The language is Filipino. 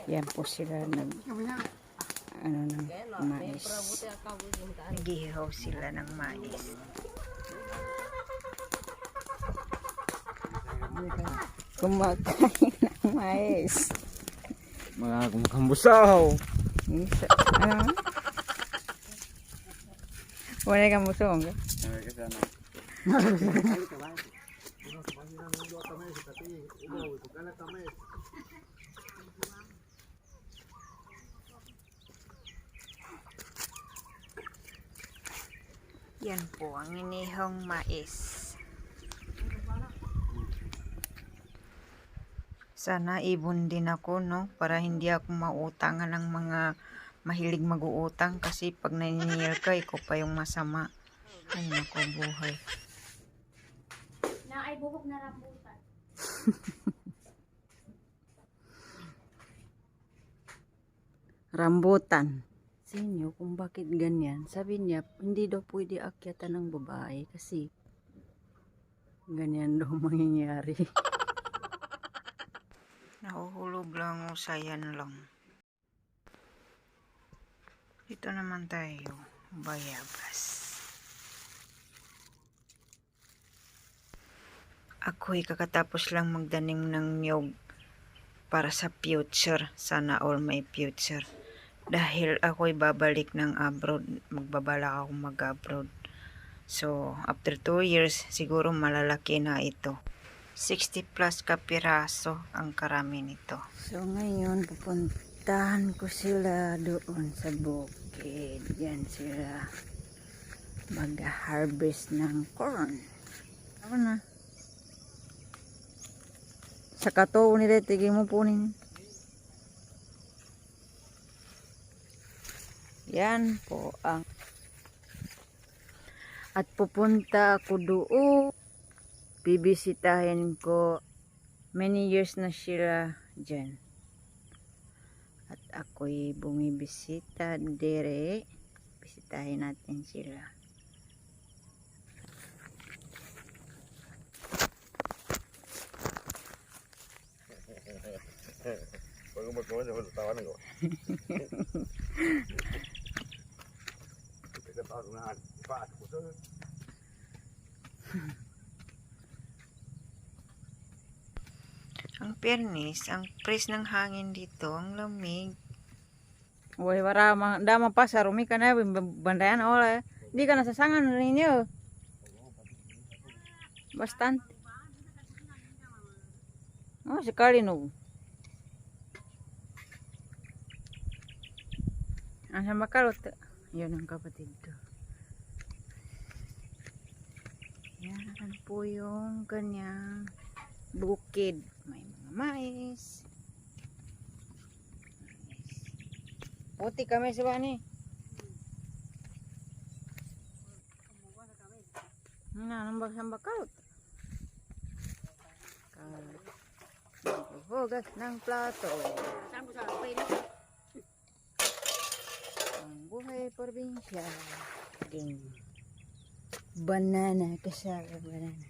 Yan po sila nag ng mais. Nagihaw sila ng mais. Kumakain ng mais. Mga kumkambusaw. Ano? Wala kang musong. Yan po ang inihong mais. Sana ibon din ako, no? Para hindi ako mautangan ng mga mahilig mag-uutang. Kasi pag naniningil ka, ikaw pa yung masama. Ay, naku, buhay. Na ay bubog na rambutan. Rambutan. Sa inyo, kung bakit ganyan, sabi niya, hindi daw pwede akyatan ng babae kasi ganyan daw mangyayari. Nahuhulog lang o sayan lang. Dito naman tayo, bayabas. Ako'y kakatapos lang magdaning ng niyog para sa future. Sana all may future. Dahil ako'y babalik ng abroad. Magbabalak ako mag-abroad. So, after 2 years, siguro malalaki na ito. 60 plus kapiraso ang karami nito. So, ngayon, pupuntahan ko sila doon sa bukid. Yan sila mag-harvest ng corn. Ako na. Sa kato nila, tigil mo punin. Yan po ang at pupunta ako doon. Bibisitahin ko. Many years na sila dyan. At ako'y bumibisita dire. Bisitahin natin sila. Ang fairness, ang press ng hangin dito, ang lamig. Uy, wala, dama pa sa rumi ka na, bandayan, ola. Hindi ka nasasangan ninyo. Bastante. Oh, sekali no. Ang makalot. Yun ang kapatid ko. Yan po yung kanyang bukid. May mga mais. Puti kami sa bani. Nambag sa bakalot. Hugas ng plato. Ang buhay probinsya. Banana, kasara banana.